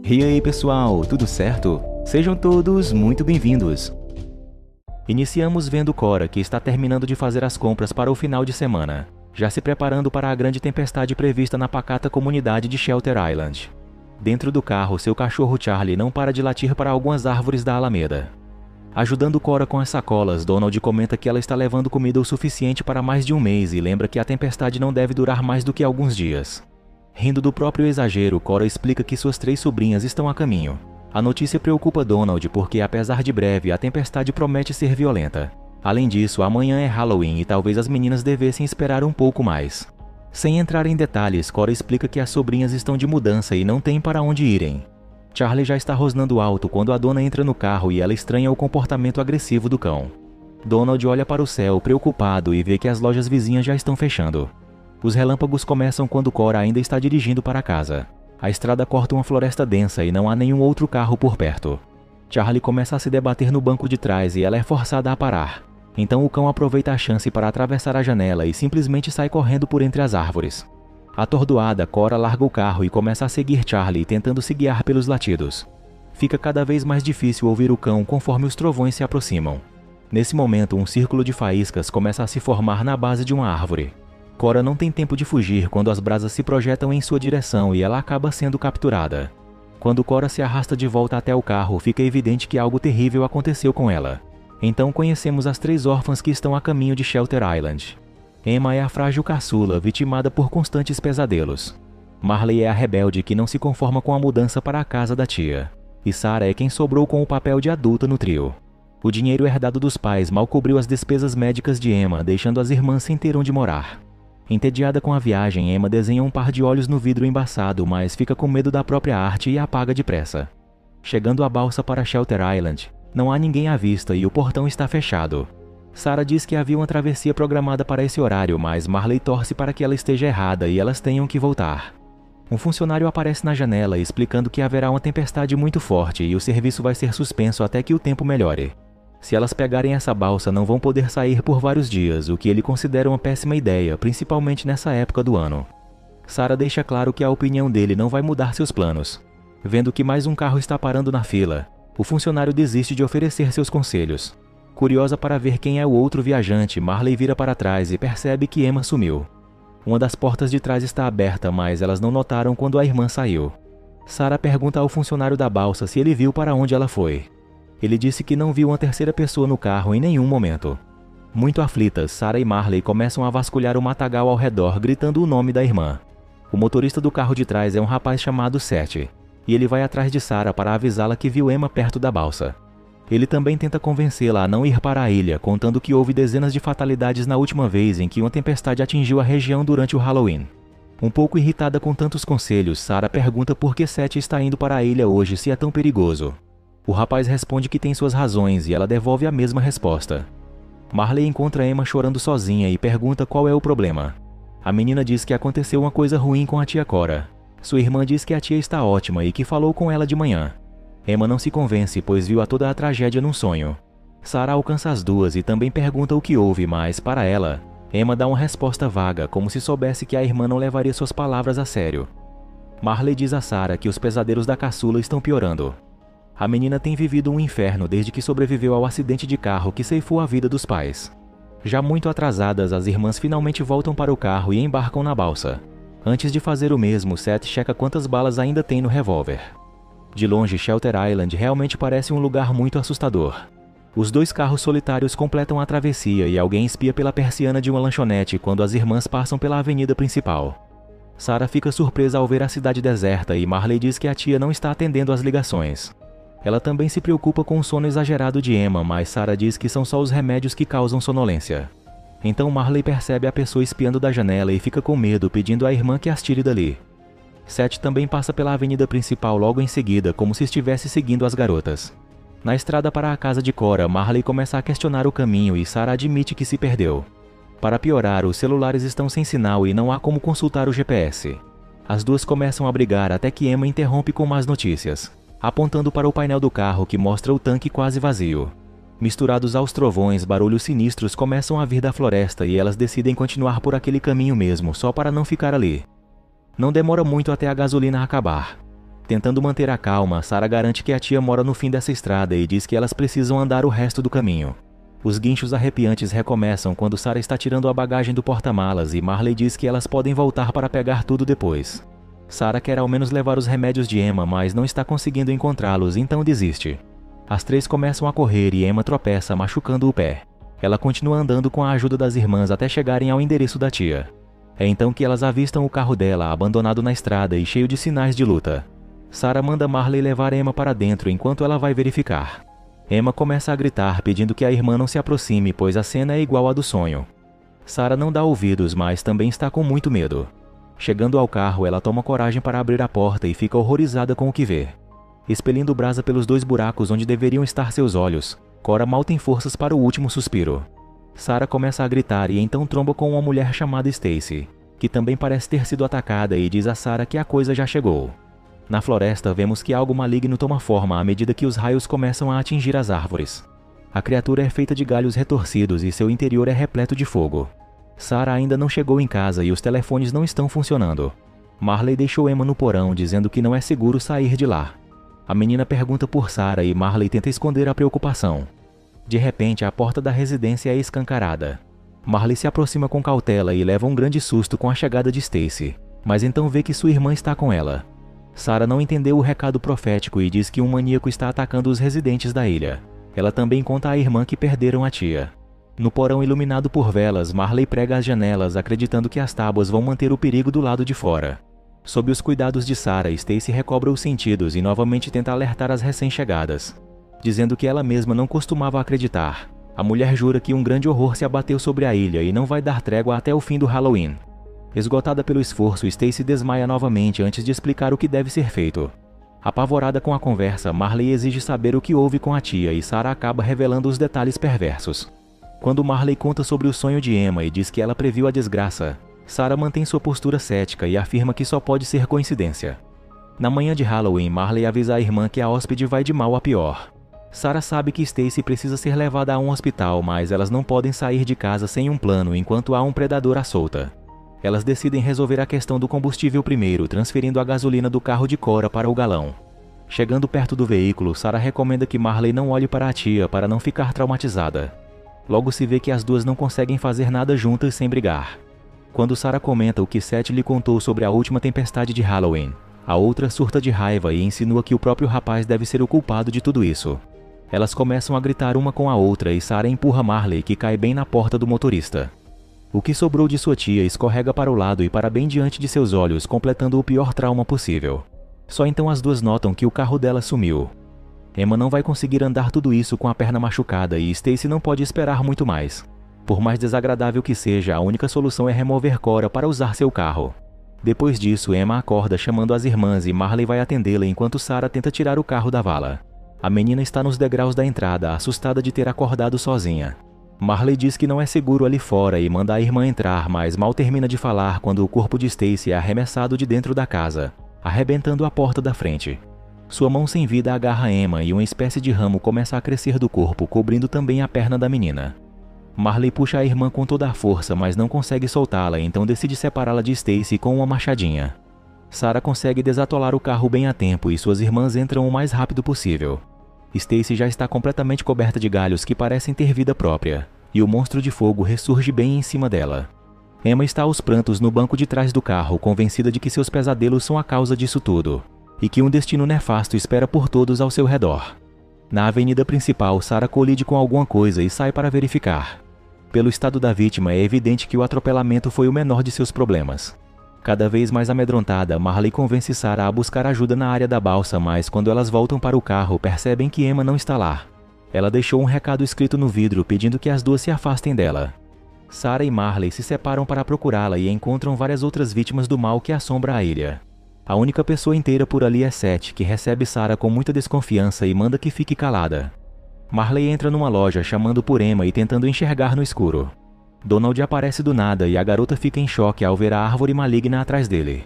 E aí pessoal, tudo certo? Sejam todos muito bem-vindos! Iniciamos vendo Cora, que está terminando de fazer as compras para o final de semana, já se preparando para a grande tempestade prevista na pacata comunidade de Shelter Island. Dentro do carro, seu cachorro Charlie não para de latir para algumas árvores da alameda. Ajudando Cora com as sacolas, Donald comenta que ela está levando comida o suficiente para mais de um mês e lembra que a tempestade não deve durar mais do que alguns dias. Rindo do próprio exagero, Cora explica que suas 3 sobrinhas estão a caminho. A notícia preocupa Donald porque, apesar de breve, a tempestade promete ser violenta. Além disso, amanhã é Halloween e talvez as meninas devessem esperar um pouco mais. Sem entrar em detalhes, Cora explica que as sobrinhas estão de mudança e não têm para onde irem. Charlie já está rosnando alto quando a dona entra no carro e ela estranha o comportamento agressivo do cão. Donald olha para o céu, preocupado, e vê que as lojas vizinhas já estão fechando. Os relâmpagos começam quando Cora ainda está dirigindo para casa. A estrada corta uma floresta densa e não há nenhum outro carro por perto. Charlie começa a se debater no banco de trás e ela é forçada a parar. Então o cão aproveita a chance para atravessar a janela e simplesmente sai correndo por entre as árvores. Atordoada, Cora larga o carro e começa a seguir Charlie, tentando se guiar pelos latidos. Fica cada vez mais difícil ouvir o cão conforme os trovões se aproximam. Nesse momento, um círculo de faíscas começa a se formar na base de uma árvore. Cora não tem tempo de fugir quando as brasas se projetam em sua direção e ela acaba sendo capturada. Quando Cora se arrasta de volta até o carro, fica evidente que algo terrível aconteceu com ela. Então conhecemos as 3 órfãs que estão a caminho de Shelter Island. Emma é a frágil caçula, vitimada por constantes pesadelos. Marley é a rebelde que não se conforma com a mudança para a casa da tia. E Sarah é quem sobrou com o papel de adulta no trio. O dinheiro herdado dos pais mal cobriu as despesas médicas de Emma, deixando as irmãs sem ter onde morar. Entediada com a viagem, Emma desenha um par de olhos no vidro embaçado, mas fica com medo da própria arte e apaga depressa. Chegando à balsa para Shelter Island, não há ninguém à vista e o portão está fechado. Sarah diz que havia uma travessia programada para esse horário, mas Marley torce para que ela esteja errada e elas tenham que voltar. Um funcionário aparece na janela explicando que haverá uma tempestade muito forte e o serviço vai ser suspenso até que o tempo melhore. Se elas pegarem essa balsa, não vão poder sair por vários dias, o que ele considera uma péssima ideia, principalmente nessa época do ano. Sarah deixa claro que a opinião dele não vai mudar seus planos. Vendo que mais um carro está parando na fila, o funcionário desiste de oferecer seus conselhos. Curiosa para ver quem é o outro viajante, Marley vira para trás e percebe que Emma sumiu. Uma das portas de trás está aberta, mas elas não notaram quando a irmã saiu. Sarah pergunta ao funcionário da balsa se ele viu para onde ela foi. Ele disse que não viu uma terceira pessoa no carro em nenhum momento. Muito aflitas, Sarah e Marley começam a vasculhar o matagal ao redor, gritando o nome da irmã. O motorista do carro de trás é um rapaz chamado Seth, e ele vai atrás de Sarah para avisá-la que viu Emma perto da balsa. Ele também tenta convencê-la a não ir para a ilha, contando que houve dezenas de fatalidades na última vez em que uma tempestade atingiu a região durante o Halloween. Um pouco irritada com tantos conselhos, Sarah pergunta por que Seth está indo para a ilha hoje se é tão perigoso. O rapaz responde que tem suas razões e ela devolve a mesma resposta. Marley encontra Emma chorando sozinha e pergunta qual é o problema. A menina diz que aconteceu uma coisa ruim com a tia Cora. Sua irmã diz que a tia está ótima e que falou com ela de manhã. Emma não se convence, pois viu toda a tragédia num sonho. Sarah alcança as duas e também pergunta o que houve, mas, para ela, Emma dá uma resposta vaga, como se soubesse que a irmã não levaria suas palavras a sério. Marley diz a Sarah que os pesadelos da caçula estão piorando. A menina tem vivido um inferno desde que sobreviveu ao acidente de carro que ceifou a vida dos pais. Já muito atrasadas, as irmãs finalmente voltam para o carro e embarcam na balsa. Antes de fazer o mesmo, Seth checa quantas balas ainda tem no revólver. De longe, Shelter Island realmente parece um lugar muito assustador. Os 2 carros solitários completam a travessia e alguém espia pela persiana de uma lanchonete quando as irmãs passam pela avenida principal. Sarah fica surpresa ao ver a cidade deserta e Marley diz que a tia não está atendendo às ligações. Ela também se preocupa com o sono exagerado de Emma, mas Sarah diz que são só os remédios que causam sonolência. Então Marley percebe a pessoa espiando da janela e fica com medo, pedindo à irmã que as tire dali. Seth também passa pela avenida principal logo em seguida, como se estivesse seguindo as garotas. Na estrada para a casa de Cora, Marley começa a questionar o caminho e Sarah admite que se perdeu. Para piorar, os celulares estão sem sinal e não há como consultar o GPS. As duas começam a brigar até que Emma interrompe com más notícias, apontando para o painel do carro que mostra o tanque quase vazio. Misturados aos trovões, barulhos sinistros começam a vir da floresta e elas decidem continuar por aquele caminho mesmo, só para não ficar ali. Não demora muito até a gasolina acabar. Tentando manter a calma, Sarah garante que a tia mora no fim dessa estrada e diz que elas precisam andar o resto do caminho. Os guinchos arrepiantes recomeçam quando Sarah está tirando a bagagem do porta-malas e Marley diz que elas podem voltar para pegar tudo depois. Sarah quer ao menos levar os remédios de Emma, mas não está conseguindo encontrá-los, então desiste. As três começam a correr e Emma tropeça, machucando o pé. Ela continua andando com a ajuda das irmãs até chegarem ao endereço da tia. É então que elas avistam o carro dela, abandonado na estrada e cheio de sinais de luta. Sarah manda Marley levar Emma para dentro enquanto ela vai verificar. Emma começa a gritar, pedindo que a irmã não se aproxime, pois a cena é igual à do sonho. Sarah não dá ouvidos, mas também está com muito medo. Chegando ao carro, ela toma coragem para abrir a porta e fica horrorizada com o que vê. Expelindo brasa pelos 2 buracos onde deveriam estar seus olhos, Cora mal tem forças para o último suspiro. Sarah começa a gritar e então tromba com uma mulher chamada Stacy, que também parece ter sido atacada e diz a Sarah que a coisa já chegou. Na floresta, vemos que algo maligno toma forma à medida que os raios começam a atingir as árvores. A criatura é feita de galhos retorcidos e seu interior é repleto de fogo. Sarah ainda não chegou em casa e os telefones não estão funcionando. Marley deixou Emma no porão, dizendo que não é seguro sair de lá. A menina pergunta por Sarah e Marley tenta esconder a preocupação. De repente, a porta da residência é escancarada. Marley se aproxima com cautela e leva um grande susto com a chegada de Stacy, mas então vê que sua irmã está com ela. Sarah não entendeu o recado profético e diz que um maníaco está atacando os residentes da ilha. Ela também conta à irmã que perderam a tia. No porão iluminado por velas, Marley prega as janelas, acreditando que as tábuas vão manter o perigo do lado de fora. Sob os cuidados de Sarah, Stacy recobra os sentidos e novamente tenta alertar as recém-chegadas. Dizendo que ela mesma não costumava acreditar, a mulher jura que um grande horror se abateu sobre a ilha e não vai dar trégua até o fim do Halloween. Esgotada pelo esforço, Stacy desmaia novamente antes de explicar o que deve ser feito. Apavorada com a conversa, Marley exige saber o que houve com a tia e Sarah acaba revelando os detalhes perversos. Quando Marley conta sobre o sonho de Emma e diz que ela previu a desgraça, Sarah mantém sua postura cética e afirma que só pode ser coincidência. Na manhã de Halloween, Marley avisa a irmã que a hóspede vai de mal a pior. Sarah sabe que Stacy precisa ser levada a um hospital, mas elas não podem sair de casa sem um plano enquanto há um predador à solta. Elas decidem resolver a questão do combustível primeiro, transferindo a gasolina do carro de Cora para o galão. Chegando perto do veículo, Sarah recomenda que Marley não olhe para a tia para não ficar traumatizada. Logo se vê que as duas não conseguem fazer nada juntas sem brigar. Quando Sarah comenta o que Seth lhe contou sobre a última tempestade de Halloween, a outra surta de raiva e insinua que o próprio rapaz deve ser o culpado de tudo isso. Elas começam a gritar uma com a outra e Sarah empurra Marley, que cai bem na porta do motorista. O que sobrou de sua tia escorrega para o lado e para bem diante de seus olhos, completando o pior trauma possível. Só então as duas notam que o carro dela sumiu. Emma não vai conseguir andar tudo isso com a perna machucada e Stacy não pode esperar muito mais. Por mais desagradável que seja, a única solução é remover Cora para usar seu carro. Depois disso, Emma acorda chamando as irmãs e Marley vai atendê-la enquanto Sarah tenta tirar o carro da vala. A menina está nos degraus da entrada, assustada de ter acordado sozinha. Marley diz que não é seguro ali fora e manda a irmã entrar, mas mal termina de falar quando o corpo de Stacy é arremessado de dentro da casa, arrebentando a porta da frente. Sua mão sem vida agarra Emma e uma espécie de ramo começa a crescer do corpo, cobrindo também a perna da menina. Marley puxa a irmã com toda a força, mas não consegue soltá-la, então decide separá-la de Stacy com uma machadinha. Sarah consegue desatolar o carro bem a tempo e suas irmãs entram o mais rápido possível. Stacy já está completamente coberta de galhos que parecem ter vida própria, e o monstro de fogo ressurge bem em cima dela. Emma está aos prantos no banco de trás do carro, convencida de que seus pesadelos são a causa disso tudo, e que um destino nefasto espera por todos ao seu redor. Na avenida principal, Sarah colide com alguma coisa e sai para verificar. Pelo estado da vítima, é evidente que o atropelamento foi o menor de seus problemas. Cada vez mais amedrontada, Marley convence Sarah a buscar ajuda na área da balsa, mas quando elas voltam para o carro, percebem que Emma não está lá. Ela deixou um recado escrito no vidro pedindo que as duas se afastem dela. Sarah e Marley se separam para procurá-la e encontram várias outras vítimas do mal que assombra a ilha. A única pessoa inteira por ali é Seth, que recebe Sarah com muita desconfiança e manda que fique calada. Marley entra numa loja chamando por Emma e tentando enxergar no escuro. Donald aparece do nada e a garota fica em choque ao ver a árvore maligna atrás dele.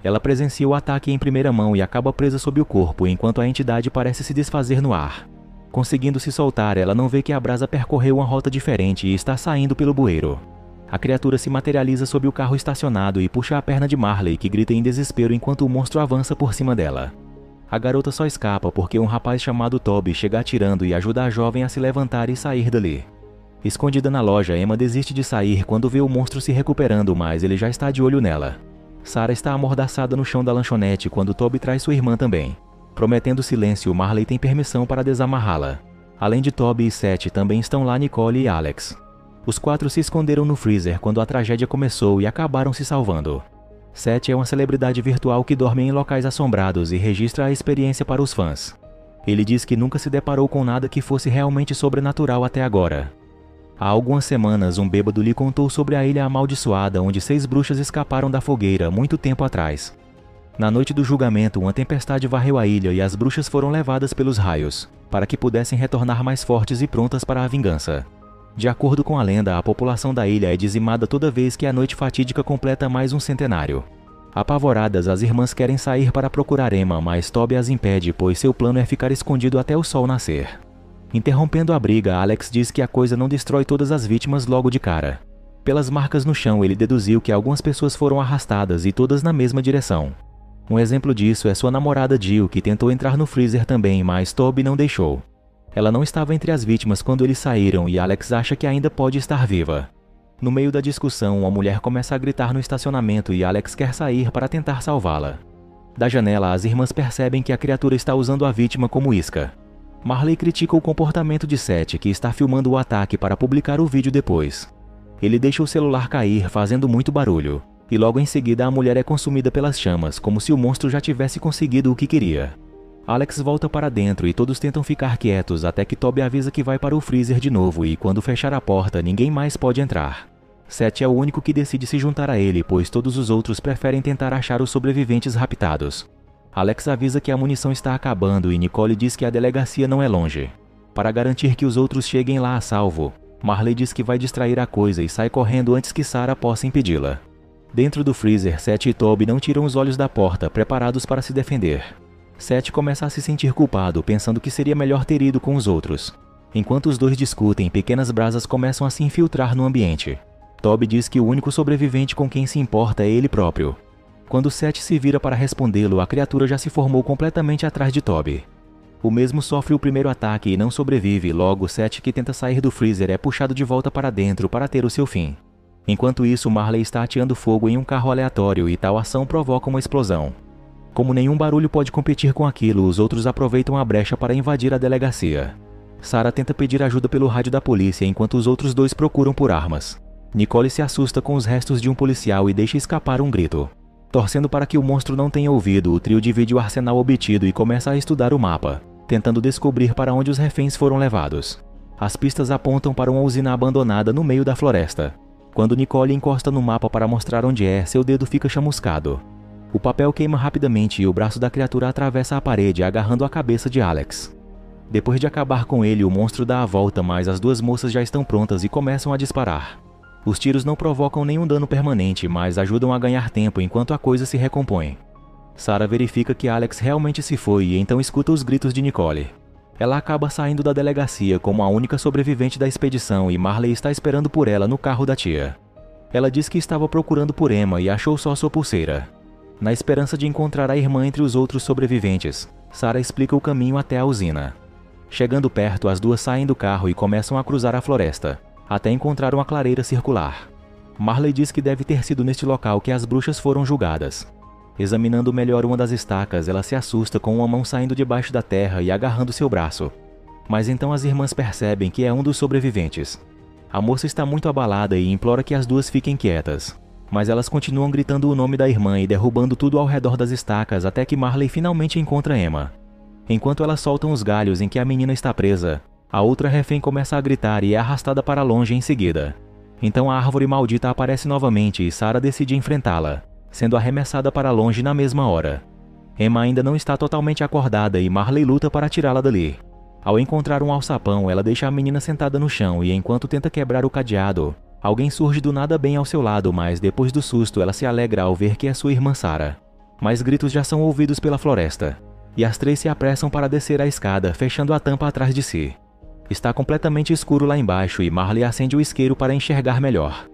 Ela presencia o ataque em primeira mão e acaba presa sob o corpo enquanto a entidade parece se desfazer no ar. Conseguindo se soltar, ela não vê que a brasa percorreu uma rota diferente e está saindo pelo bueiro. A criatura se materializa sob o carro estacionado e puxa a perna de Marley, que grita em desespero enquanto o monstro avança por cima dela. A garota só escapa porque um rapaz chamado Toby chega atirando e ajuda a jovem a se levantar e sair dali. Escondida na loja, Emma desiste de sair quando vê o monstro se recuperando, mas ele já está de olho nela. Sarah está amordaçada no chão da lanchonete quando Toby traz sua irmã também. Prometendo silêncio, Marley tem permissão para desamarrá-la. Além de Toby e Seth, também estão lá Nicole e Alex. Os 4 se esconderam no freezer quando a tragédia começou e acabaram se salvando. Seth é uma celebridade virtual que dorme em locais assombrados e registra a experiência para os fãs. Ele diz que nunca se deparou com nada que fosse realmente sobrenatural até agora. Há algumas semanas, um bêbado lhe contou sobre a ilha amaldiçoada onde 6 bruxas escaparam da fogueira muito tempo atrás. Na noite do julgamento, uma tempestade varreu a ilha e as bruxas foram levadas pelos raios, para que pudessem retornar mais fortes e prontas para a vingança. De acordo com a lenda, a população da ilha é dizimada toda vez que a noite fatídica completa mais um centenário. Apavoradas, as irmãs querem sair para procurar Emma, mas Toby as impede, pois seu plano é ficar escondido até o sol nascer. Interrompendo a briga, Alex diz que a coisa não destrói todas as vítimas logo de cara. Pelas marcas no chão, ele deduziu que algumas pessoas foram arrastadas e todas na mesma direção. Um exemplo disso é sua namorada Jill, que tentou entrar no freezer também, mas Toby não deixou. Ela não estava entre as vítimas quando eles saíram e Alex acha que ainda pode estar viva. No meio da discussão, uma mulher começa a gritar no estacionamento e Alex quer sair para tentar salvá-la. Da janela, as irmãs percebem que a criatura está usando a vítima como isca. Marley critica o comportamento de Seth, que está filmando o ataque para publicar o vídeo depois. Ele deixa o celular cair, fazendo muito barulho, e logo em seguida a mulher é consumida pelas chamas, como se o monstro já tivesse conseguido o que queria. Alex volta para dentro e todos tentam ficar quietos até que Toby avisa que vai para o freezer de novo e quando fechar a porta, ninguém mais pode entrar. Seth é o único que decide se juntar a ele, pois todos os outros preferem tentar achar os sobreviventes raptados. Alex avisa que a munição está acabando e Nicole diz que a delegacia não é longe. Para garantir que os outros cheguem lá a salvo, Marley diz que vai distrair a coisa e sai correndo antes que Sarah possa impedi-la. Dentro do freezer, Seth e Toby não tiram os olhos da porta, preparados para se defender. Seth começa a se sentir culpado, pensando que seria melhor ter ido com os outros. Enquanto os dois discutem, pequenas brasas começam a se infiltrar no ambiente. Toby diz que o único sobrevivente com quem se importa é ele próprio. Quando Seth se vira para respondê-lo, a criatura já se formou completamente atrás de Toby. O mesmo sofre o primeiro ataque e não sobrevive, logo Seth, que tenta sair do freezer, é puxado de volta para dentro para ter o seu fim. Enquanto isso, Marley está ateando fogo em um carro aleatório e tal ação provoca uma explosão. Como nenhum barulho pode competir com aquilo, os outros aproveitam a brecha para invadir a delegacia. Sarah tenta pedir ajuda pelo rádio da polícia enquanto os outros dois procuram por armas. Nicole se assusta com os restos de um policial e deixa escapar um grito. Torcendo para que o monstro não tenha ouvido, o trio divide o arsenal obtido e começa a estudar o mapa, tentando descobrir para onde os reféns foram levados. As pistas apontam para uma usina abandonada no meio da floresta. Quando Nicole encosta no mapa para mostrar onde é, seu dedo fica chamuscado. O papel queima rapidamente e o braço da criatura atravessa a parede, agarrando a cabeça de Alex. Depois de acabar com ele, o monstro dá a volta, mas as duas moças já estão prontas e começam a disparar. Os tiros não provocam nenhum dano permanente, mas ajudam a ganhar tempo enquanto a coisa se recompõe. Sarah verifica que Alex realmente se foi e então escuta os gritos de Nicole. Ela acaba saindo da delegacia como a única sobrevivente da expedição e Marley está esperando por ela no carro da tia. Ela diz que estava procurando por Emma e achou só sua pulseira. Na esperança de encontrar a irmã entre os outros sobreviventes, Sarah explica o caminho até a usina. Chegando perto, as duas saem do carro e começam a cruzar a floresta, até encontrar uma clareira circular. Marley diz que deve ter sido neste local que as bruxas foram julgadas. Examinando melhor uma das estacas, ela se assusta com uma mão saindo debaixo da terra e agarrando seu braço. Mas então as irmãs percebem que é um dos sobreviventes. A moça está muito abalada e implora que as duas fiquem quietas. Mas elas continuam gritando o nome da irmã e derrubando tudo ao redor das estacas até que Marley finalmente encontra Emma. Enquanto elas soltam os galhos em que a menina está presa, a outra refém começa a gritar e é arrastada para longe em seguida. Então a árvore maldita aparece novamente e Sarah decide enfrentá-la, sendo arremessada para longe na mesma hora. Emma ainda não está totalmente acordada e Marley luta para tirá-la dali. Ao encontrar um alçapão, ela deixa a menina sentada no chão e enquanto tenta quebrar o cadeado, alguém surge do nada bem ao seu lado, mas depois do susto ela se alegra ao ver que é sua irmã Sarah. Mas gritos já são ouvidos pela floresta, e as três se apressam para descer a escada, fechando a tampa atrás de si. Está completamente escuro lá embaixo e Marley acende o isqueiro para enxergar melhor.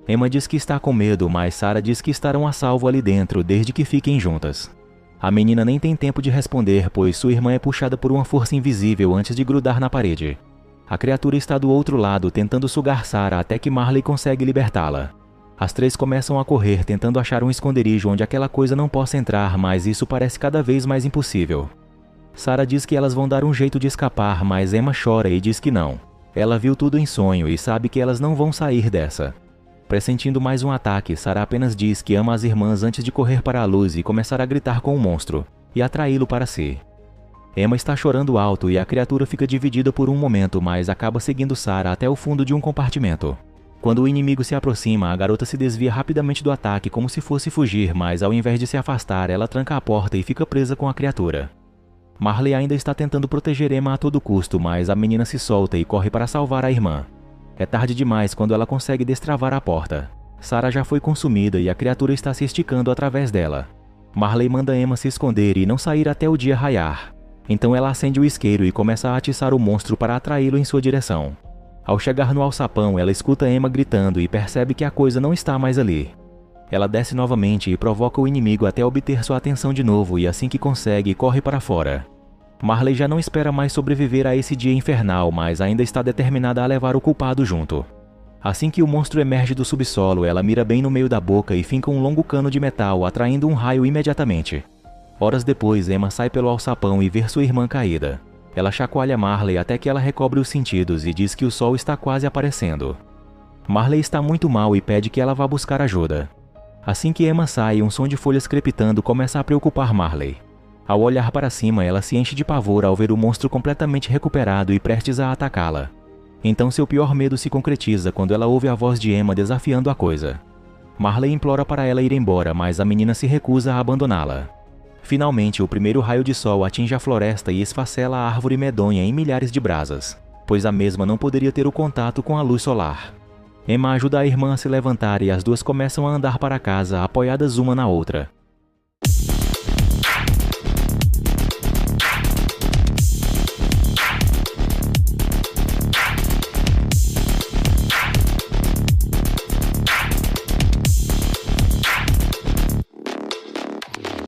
Emma diz que está com medo, mas Sarah diz que estarão a salvo ali dentro desde que fiquem juntas. A menina nem tem tempo de responder, pois sua irmã é puxada por uma força invisível antes de grudar na parede. A criatura está do outro lado, tentando sugar Sarah até que Marley consegue libertá-la. As três começam a correr, tentando achar um esconderijo onde aquela coisa não possa entrar, mas isso parece cada vez mais impossível. Sarah diz que elas vão dar um jeito de escapar, mas Emma chora e diz que não. Ela viu tudo em sonho e sabe que elas não vão sair dessa. Pressentindo mais um ataque, Sarah apenas diz que ama as irmãs antes de correr para a luz e começar a gritar com o monstro, e atraí-lo para si. Emma está chorando alto e a criatura fica dividida por um momento, mas acaba seguindo Sarah até o fundo de um compartimento. Quando o inimigo se aproxima, a garota se desvia rapidamente do ataque como se fosse fugir, mas ao invés de se afastar, ela tranca a porta e fica presa com a criatura. Marley ainda está tentando proteger Emma a todo custo, mas a menina se solta e corre para salvar a irmã. É tarde demais quando ela consegue destravar a porta. Sarah já foi consumida e a criatura está se esticando através dela. Marley manda Emma se esconder e não sair até o dia raiar. Então ela acende o isqueiro e começa a atiçar o monstro para atraí-lo em sua direção. Ao chegar no alçapão, ela escuta Emma gritando e percebe que a coisa não está mais ali. Ela desce novamente e provoca o inimigo até obter sua atenção de novo e assim que consegue, corre para fora. Marley já não espera mais sobreviver a esse dia infernal, mas ainda está determinada a levar o culpado junto. Assim que o monstro emerge do subsolo, ela mira bem no meio da boca e finca um longo cano de metal, atraindo um raio imediatamente. Horas depois, Emma sai pelo alçapão e vê sua irmã caída. Ela chacoalha Marley até que ela recobre os sentidos e diz que o sol está quase aparecendo. Marley está muito mal e pede que ela vá buscar ajuda. Assim que Emma sai, um som de folhas crepitando começa a preocupar Marley. Ao olhar para cima, ela se enche de pavor ao ver o monstro completamente recuperado e prestes a atacá-la. Então seu pior medo se concretiza quando ela ouve a voz de Emma desafiando a coisa. Marley implora para ela ir embora, mas a menina se recusa a abandoná-la. Finalmente, o primeiro raio de sol atinge a floresta e esfacela a árvore medonha em milhares de brasas, pois a mesma não poderia ter o contato com a luz solar. Emma ajuda a irmã a se levantar e as duas começam a andar para casa, apoiadas uma na outra.